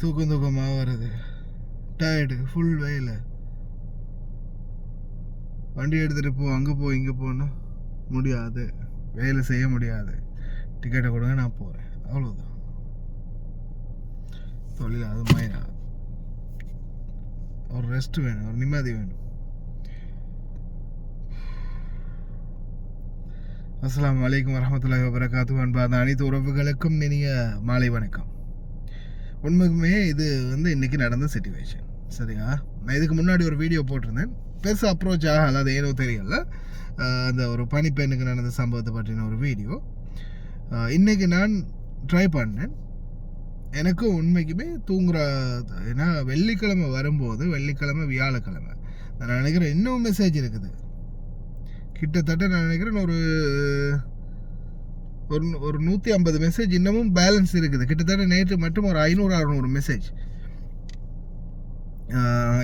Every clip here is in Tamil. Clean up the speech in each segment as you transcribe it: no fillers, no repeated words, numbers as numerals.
தூக்கமாக வருது, டயர்டு, ஃபுல் வேலை. வண்டி எடுத்துகிட்டு போ, அங்கே போ, இங்கே போனால் முடியாது, வேலை செய்ய முடியாது. டிக்கெட்டை கொடுங்க, நான் போகிறேன், அவ்வளோதான். தொழில் அது மாதிரி ஒரு ரெஸ்ட் வேணும், ஒரு நிம்மதி வேணும். அஸ்ஸலாமு அலைக்கும் வரஹ்மத்துல்லாஹி வபரகாத்துஹு. அன்பார்ந்த அனைத்து உறவுகளுக்கும் இனிய மாலை வணக்கம். உண்மைக்குமே இது இன்றைக்கி நடந்த சிச்சுவேஷன், சரியா? நான் இதுக்கு முன்னாடி ஒரு வீடியோ போட்டிருந்தேன், பெருசாக அப்ரோச் ஆகலை, அது ஏனோ தெரியல. அந்த ஒரு பனிப்பெண்ணுக்கு நடந்த சம்பவத்தை பற்றின ஒரு வீடியோ இன்றைக்கி நான் ட்ரை பண்ணேன். எனக்கு உண்மைக்குமே தூங்குற, ஏன்னா வெள்ளிக்கிழமை வரும்போது, வெள்ளிக்கிழமை வியாழக்கிழமை நான் நினைக்கிறேன் இன்னும் மெசேஜ் இருக்குது. கிட்டத்தட்ட நான் நினைக்கிறேன் ஒரு 150 மெசேஜ் இன்னமும் பேலன்ஸ் இருக்குது. கிட்டத்தட்ட நேற்று மட்டும் ஒரு 500-600 மெசேஜ்.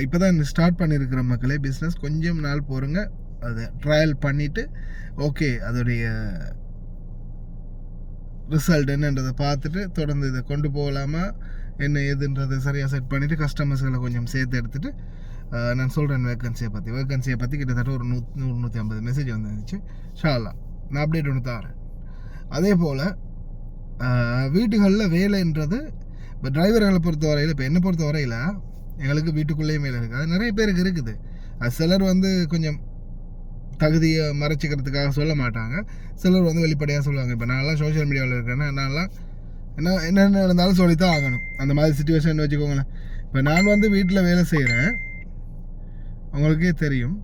இப்போ தான் ஸ்டார்ட் பண்ணியிருக்கிற மக்களே பிஸ்னஸ், கொஞ்சம் நாள் போருங்க, அதை ட்ரையல் பண்ணிவிட்டு ஓகே அதோடைய ரிசல்ட் என்னன்றதை பார்த்துட்டு தொடர்ந்து இதை கொண்டு போகலாமா என்ன ஏதுன்றதை சரியாக செட் பண்ணிவிட்டு கஸ்டமர்ஸ்களை கொஞ்சம் சேர்த்து எடுத்துகிட்டு நான் சொல்கிறேன் வேக்கன்சியை பற்றி கிட்டத்தட்ட ஒரு 100-150 மெசேஜ் வந்துருந்துச்சு. ஷாலா நான் அப்டேட் ஒன்று தரேன். அதே போல் வீட்டுகளில் வேலைன்றது இப்போ டிரைவர்களை பொறுத்த வரையில், இப்போ என்னை பொறுத்த வரையில் எங்களுக்கு வீட்டுக்குள்ளேயும் வேலை இருக்குது. அது நிறைய பேருக்கு இருக்குது. அது சிலர் கொஞ்சம் தகுதியை மறைச்சிக்கிறதுக்காக சொல்ல மாட்டாங்க, சிலர் வெளிப்படையாக சொல்லுவாங்க. இப்போ நான்லாம் சோஷியல் மீடியாவில் இருக்கேன்னா நான்லாம் என்ன நடந்தாலும் சொல்லித்தான் ஆகணும். அந்த மாதிரி சுச்சுவேஷன் வச்சுக்கோங்களேன். இப்போ நான் வீட்டில் வேலை செய்கிறேன், உங்களுக்கே தெரியும்.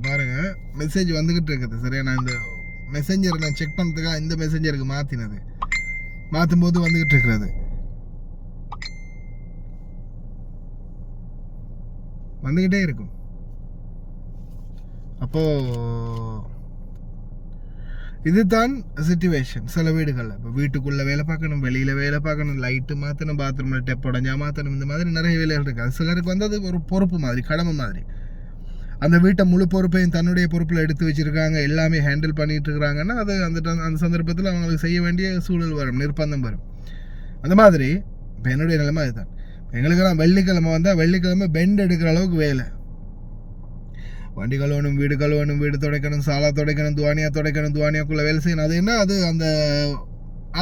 பாருங்க மெசேஜ் வந்துகிட்டு இருக்குது, சரியா? நான் இந்த மெசேஞ்சரை நான் செக் பண்ணுறதுக்காக இந்த மெசேஞ்சருக்கு மாற்றும் போது வந்துகிட்டு இருக்கிறது. வந்துகிட்டே இருக்கும். அப்போ இதுதான் சிச்சுவேஷன் சில வீடுகளில். இப்போ வீட்டுக்குள்ளே வேலை பார்க்கணும், வெளியில் வேலை பார்க்கணும், லைட்டு மாற்றணும், பாத்ரூமில் டெப் உடஞ்சா மாற்றணும், இந்த மாதிரி நிறைய வேலைகள் இருக்குது. அது சிலருக்கு அது ஒரு பொறுப்பு மாதிரி, கடமை மாதிரி. அந்த வீட்டை முழு பொறுப்பையும் தன்னுடைய பொறுப்பில் எடுத்து வச்சுருக்காங்க, எல்லாமே ஹேண்டில் பண்ணிகிட்டு இருக்கிறாங்கன்னா அது அந்த சந்தர்ப்பத்தில் அவங்களுக்கு செய்ய வேண்டிய சூழல் வரும், நிர்பந்தம் வரும். அந்த மாதிரி இப்போ என்னுடைய நிலைமை அதுதான். எங்களுக்கெல்லாம் வெள்ளிக்கிழமை வந்தால் வெள்ளிக்கிழமை பெண்ட் எடுக்கிற அளவுக்கு வேலை. வண்டி கழுவணும், வீடு துடைக்கணும், சாலா துடைக்கணும், துவானியாக்குள்ளே வேலை செய்யணும். அது என்ன, அது அந்த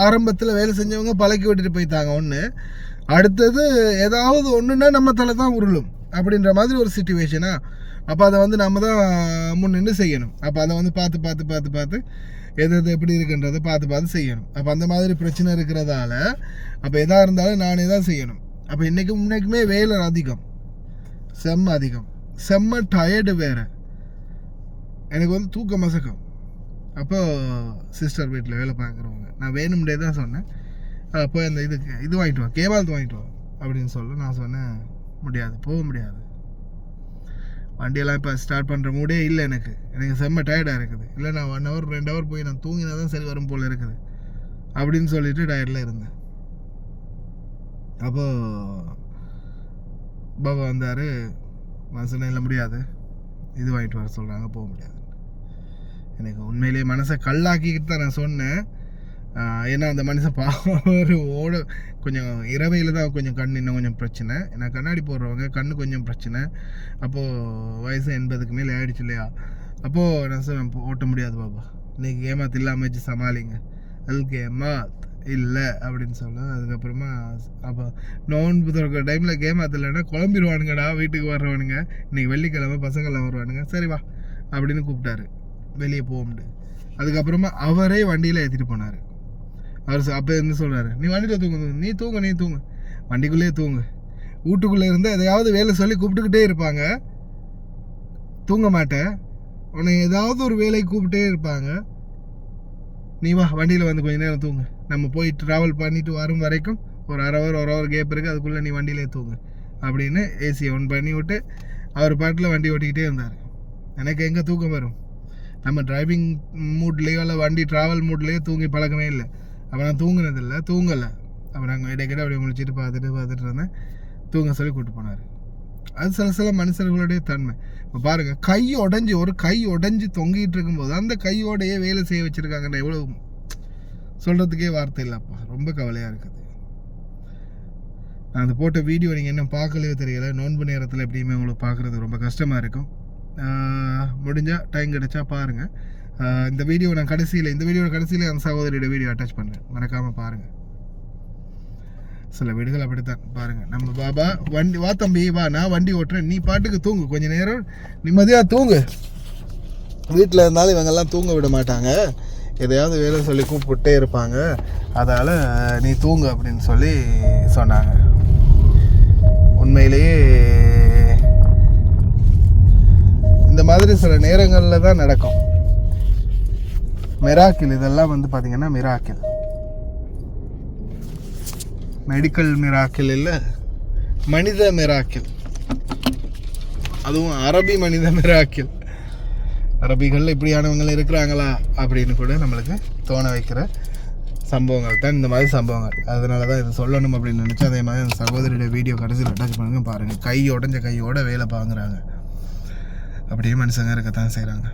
ஆரம்பத்தில் வேலை செஞ்சவங்க பழக்கி விட்டுட்டு போயிட்டாங்க. ஒன்று அடுத்தது ஏதாவது ஒன்றுன்னா நம்ம தலை தான் உருளும் அப்படின்ற மாதிரி ஒரு சிச்சுவேஷனா. அப்போ அதை நம்ம தான் முன்னின்று செய்யணும். அப்போ அதை பார்த்து எது எப்படி இருக்குன்றதை பார்த்து செய்யணும். அப்போ அந்த மாதிரி பிரச்சனை இருக்கிறதால அப்போ எதாக இருந்தாலும் நானே தான் செய்யணும். அப்போ இன்றைக்குமே வேலை அதிகம், செம்ம டயர்டு வேறு. எனக்கு தூக்க மசக்கம். அப்போ சிஸ்டர் வீட்டில் வேலை பார்க்குறவங்க, நான் வேணும்டே தான் சொன்னேன், போய் அந்த இது வாங்கிட்டு வா, கேபால்த்து வாங்கிட்டு வா அப்படின்னு சொல்ல நான் சொன்னேன், முடியாது, போக முடியாது, வண்டியெல்லாம் இப்போ ஸ்டார்ட் பண்ணுற மூடே இல்லை, எனக்கு செம்ம டயர்டாக இருக்குது, இல்லை நான் 1 hour 2 hour போய் நான் தூங்கினா தான் சரி வரும் போல் இருக்குது அப்படின்னு சொல்லிட்டு டயர்டில் இருந்தேன். அப்போது பாபா வந்தார், மனசுல இல்லை முடியாது, இது வாங்கிட்டு வர சொல்கிறாங்க, போக முடியாது. எனக்கு உண்மையிலேயே மனசை கல்லாக்கிக்கிட்டு தான் நான் சொன்னேன். ஏன்னா அந்த மனுஷன் ஓட கொஞ்சம் இரவையில் தான் கொஞ்சம் கண் இன்னும் கொஞ்சம் பிரச்சனை. ஏன்னா கண்ணாடி போடுறவங்க கண்ணு கொஞ்சம் பிரச்சனை. அப்போது வயசு 80க்கு மேலே ஆகிடுச்சு இல்லையா? அப்போது நான் சொன்னேன், ஓட்ட முடியாது பாபா, இன்றைக்கி ஏமாத்து இல்லாமல் வச்சு சமாளிங்க, அதுக்கு ஏமாத் இல்லை அப்படின்னு சொல்ல. அதுக்கப்புறமா அப்போ நோன்பு திறக்கிற டைமில் கேமாத்து இல்லைன்னா குழம்பிடுவானுங்கடா வீட்டுக்கு வர்றவனுங்க, இன்றைக்கி வெள்ளிக்கிழமை பசங்கள்லாம் வருவானுங்க, சரி வா அப்படின்னு கூப்பிட்டாரு, வெளியே போக முடியாது. அதுக்கப்புறமா அவரே வண்டியில் ஏற்றிட்டு போனார். அவர் அப்போ என்ன சொல்கிறாரு, நீ வண்டியில் தூங்கு, நீ தூங்கு, வண்டிக்குள்ளேயே தூங்கு, வீட்டுக்குள்ளே இருந்தால் எதையாவது வேலை சொல்லி கூப்பிட்டுக்கிட்டே இருப்பாங்க, தூங்க மாட்டேன், உன்னை ஏதாவது ஒரு வேலைக்கு கூப்பிட்டே இருப்பாங்க, நீ வா வண்டியில் கொஞ்ச நேரம் தூங்கு, நம்ம போய் ட்ராவல் பண்ணிட்டு வரும் வரைக்கும் ஒரு 1 hour கேப் இருக்குது, அதுக்குள்ளே நீ வண்டியிலே தூங்கு அப்படின்னு ஏசியை ஒன் பண்ணி விட்டு அவர் பாட்டில் வண்டி ஓட்டிக்கிட்டே இருந்தார். எனக்கு எங்கே தூக்கம் வரும்? நம்ம டிரைவிங் மூட்லேயோ இல்லை வண்டி ட்ராவல் மூட்லேயோ தூங்கி பழக்கமே இல்லை. அப்போ நான் தூங்கலை. அப்போ நாங்கள் இடைக்கிட்ட அப்படியே முடிச்சுட்டு பார்த்துட்டு இருந்தேன், தூங்க சொல்லி கூப்பிட்டு போனார். அது சில மனுஷர்களுடைய தன்மை. இப்போ பாருங்கள், ஒரு கை உடஞ்சி தொங்கிட்டு இருக்கும்போது அந்த கையோடையே வேலை செய்ய வச்சுருக்காங்கன்னு எவ்வளோ சொல்கிறதுக்கே வார்த்தை இல்லைப்பா. ரொம்ப கவலையாக இருக்குது. நான் அது போட்ட வீடியோ நீங்கள் இன்னும் பார்க்கலையோ தெரியலை. நோன்பு நேரத்தில் எப்படியுமே உங்களுக்கு பார்க்குறது ரொம்ப கஷ்டமாக இருக்கும். முடிஞ்சால் டைம் கிடைச்சா பாருங்கள். இந்த வீடியோவோட கடைசியில் அந்த சகோதரியோட வீடியோ அட்டாச் பண்ணுறேன், மறக்காமல் பாருங்கள். சில வீடுகள் அப்படித்தான். பாருங்கள், நம்ம பாபா வா தம்பி வா, நான் வண்டி ஓட்டுறேன், நீ பாட்டுக்கு தூங்கு, கொஞ்சம் நேரம் நிம்மதியாக தூங்கு. வீட்டில் இருந்தாலும் இவங்கெல்லாம் தூங்க விட மாட்டாங்க, எதையாவது வேலை சொல்லி கூப்பிட்டே இருப்பாங்க, அதால் நீ தூங்கு அப்படின்னு சொல்லி சொன்னாங்க. உண்மையிலேயே இந்த மாதிரி சில நேரங்களில் தான் நடக்கும் மிராக்கிள். இதெல்லாம் வந்து பார்த்திங்கன்னா மிராக்கிள், மெடிக்கல் மிராக்கிள் இல்லை, மனித மிராக்கிள். அதுவும் அரபி மனித மிராக்கிள். அரபிகளில் இப்படியானவங்கள் இருக்கிறாங்களா அப்படின்னு கூட நம்மளுக்கு தோண வைக்கிற சம்பவங்கள் தான் இந்த மாதிரி சம்பவங்கள். அதனால தான் இது சொல்லணும் அப்படின்னு நினச்சி அதே மாதிரி அந்த சகோதரியோட வீடியோ கடைசியில் அட்டாச் பண்ணுங்க. பாருங்கள், உடஞ்ச கையோட வேலை பார்க்குறாங்க. அப்படியே மனுஷங்க இருக்கத்தான் செய்கிறாங்க.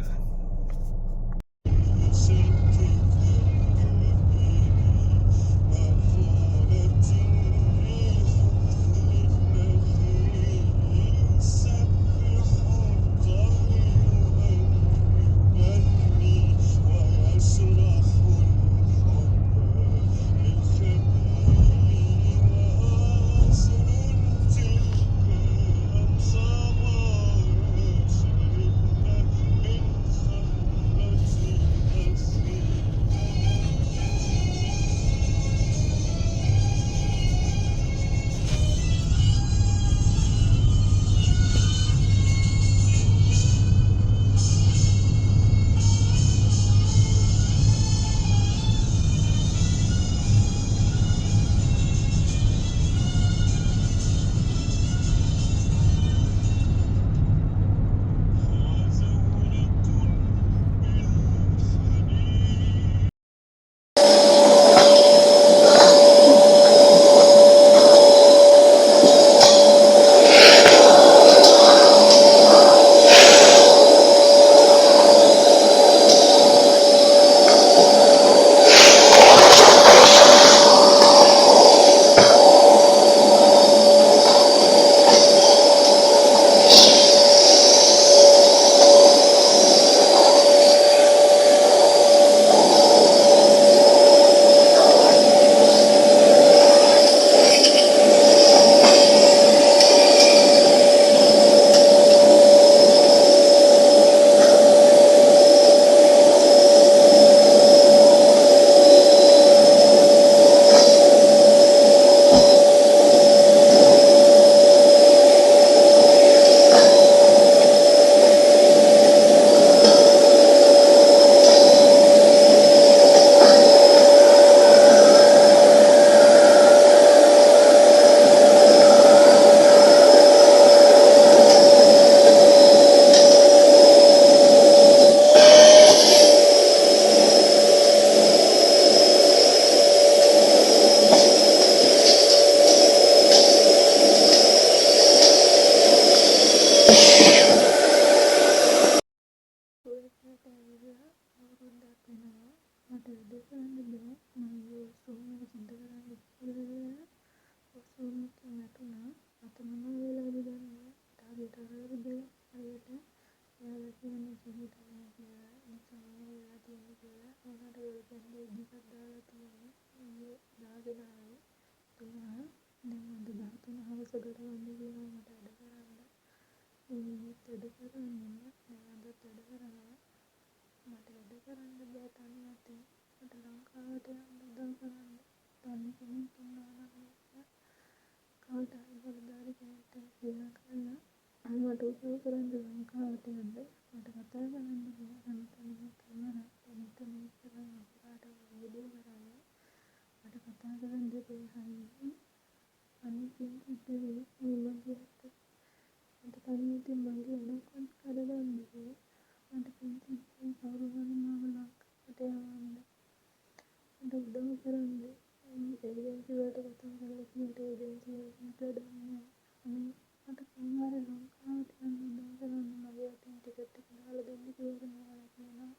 මට කවුරුහරි ලංකාවට යන්න උදව් කරන්න මගේ අතින් ටිකට් එක දාලා දෙන්න කියලා කියනවා.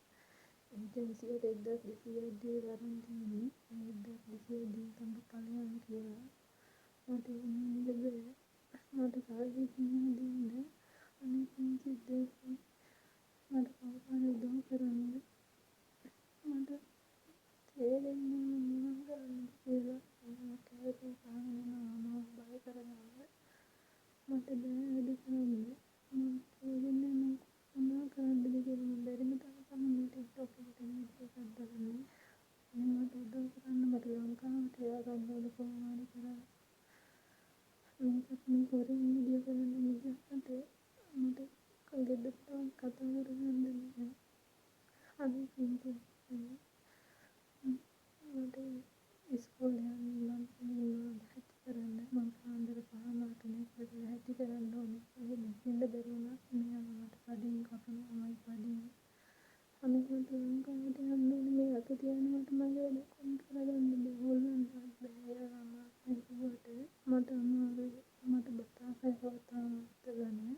ඒජන්සියට 1200ක් දීලා අරන් තියෙන්නේ. ඒ 1200 දී තමයි ඵලයන් කියලා. මට ඉන්නේ බෑ. මට කාගේ කිව්වද දෙන්න. අනේ පුංචි දෙයක් මට කවුරුහරි උදව් කරන්න. මට තේරෙන්නේ මොනවා කරන්නද කියලා. මම කෑලි ගහගෙන යනවා බය කරනවා. මට බෑ වැඩ කරන්න. මම තේරෙන්නේ මොනවා කරන්නද කියලා. මම බැරිම තරම් තමයි TikTok එකට වීඩියෝ එකක් දාන්නේ. අනේ මට උදව් කරන්න. මට ලංකාවට ය아가න්න ඕන කොහොම හරි කරලා. මේකත් මේ හොරෙන් වීඩියෝ කරන්න නිකන්ට මට ගෙදරට කතා කරගන්න බැහැ. අනේ පුංචි මට ඉස්කෝලේ යන්න මම හැටි කරන්න මම කාන්දර 5 කෙනෙක් වෙලා හැටි කරන්න ඕනේ. ඒක දෙන්න බැරි වුණා. මෙයා මට පඩින් කපනවා මයි පඩින්. අනේ මට ලංකාවට යන්න ඕනේ. මේ අත තියන්න මට මගේ වැඩ කොම් කරගන්න බැහැ. හොල්ලන්නත් බැහැ. යාළුවා කිව්වට මට අමාරුයි. මට බතා කරලා නැහැ.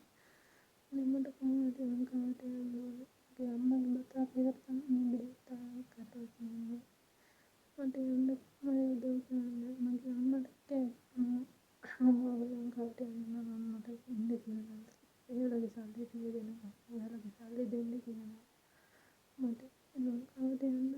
අනේ මට කොහොමද ලංකාවට යන්න ඕනේ. මගේ අම්මගේ බතා කරලා තමයි මේ තාම කතා කරන්නේ. මට යන්න මම උදව් කරන්න මගේ අම්මට අම්මව ලංකාවට යන්න නම් අම්මට ඉන්න කියලා. එයාලගේ සල්ලි ටික දෙනවා. එයාලගේ සල්ලි දෙන්න කියනවා. මට ලංකාවට යන්න